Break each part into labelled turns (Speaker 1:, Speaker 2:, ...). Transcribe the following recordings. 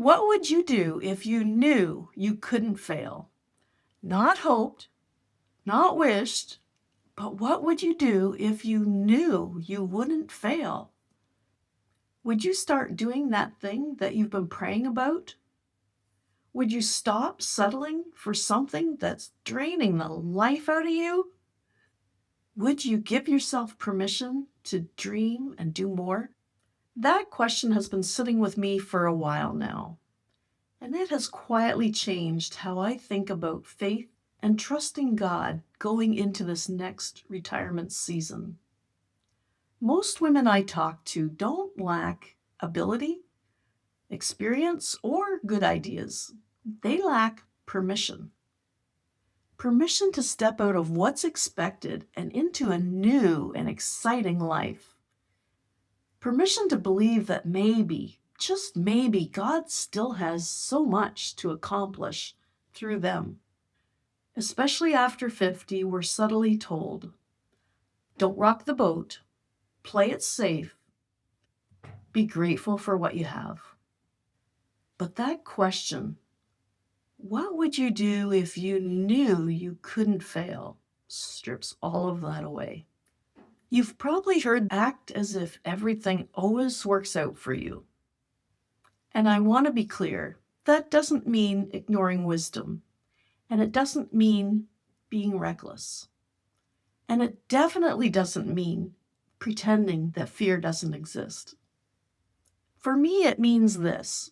Speaker 1: What would you do if you knew you couldn't fail? Not hoped, not wished, but what would you do if you knew you wouldn't fail? Would you start doing that thing that you've been praying about? Would you stop settling for something that's draining the life out of you? Would you give yourself permission to dream and do more? That question has been sitting with me for a while now, and it has quietly changed how I think about faith and trusting God going into this next retirement season. Most women I talk to don't lack ability, experience, or good ideas. They lack permission. Permission to step out of what's expected and into a new and exciting life. Permission to believe that maybe, just maybe, God still has so much to accomplish through them. Especially after 50, we're subtly told, don't rock the boat, play it safe, be grateful for what you have. But that question, what would you do if you knew you couldn't fail, strips all of that away. You've probably heard act as if everything always works out for you. And I want to be clear, that doesn't mean ignoring wisdom. And it doesn't mean being reckless. And it definitely doesn't mean pretending that fear doesn't exist. For me, it means this.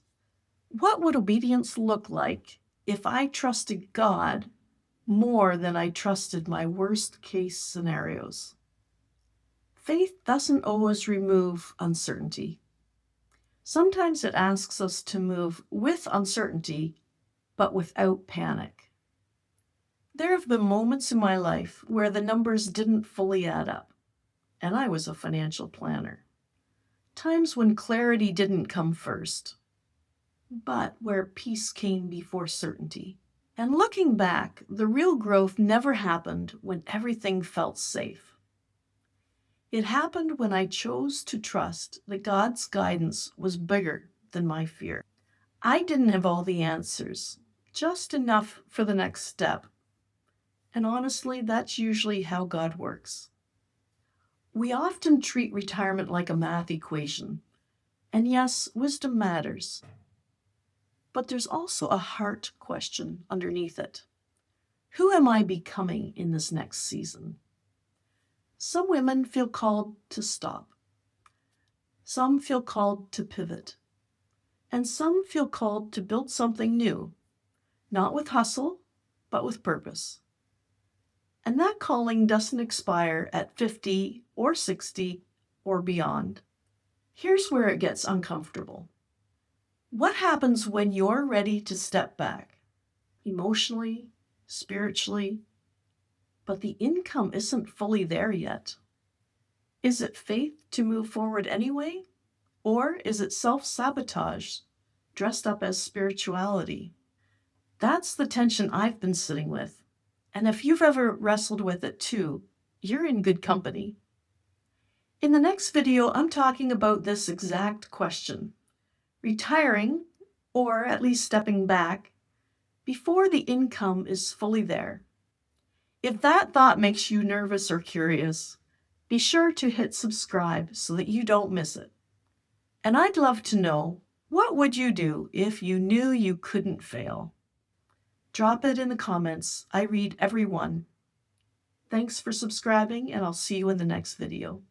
Speaker 1: What would obedience look like if I trusted God more than I trusted my worst case scenarios? Faith doesn't always remove uncertainty. Sometimes it asks us to move with uncertainty, but without panic. There have been moments in my life where the numbers didn't fully add up, and I was a financial planner. Times when clarity didn't come first, but where peace came before certainty. And looking back, the real growth never happened when everything felt safe. It happened when I chose to trust that God's guidance was bigger than my fear. I didn't have all the answers, just enough for the next step. And honestly, that's usually how God works. We often treat retirement like a math equation. And yes, wisdom matters. But there's also a heart question underneath it. Who am I becoming in this next season? Some women feel called to stop. Some feel called to pivot. And some feel called to build something new, not with hustle, but with purpose. And that calling doesn't expire at 50 or 60 or beyond. Here's where it gets uncomfortable. What happens when you're ready to step back, emotionally, spiritually, but the income isn't fully there yet? Is it faith to move forward anyway? Or is it self-sabotage dressed up as spirituality? That's the tension I've been sitting with. And if you've ever wrestled with it too, you're in good company. In the next video, I'm talking about this exact question. Retiring, or at least stepping back, before the income is fully there. If that thought makes you nervous or curious, be sure to hit subscribe so that you don't miss it. And I'd love to know, what would you do if you knew you couldn't fail? Drop it in the comments. I read every one. Thanks for subscribing, and I'll see you in the next video.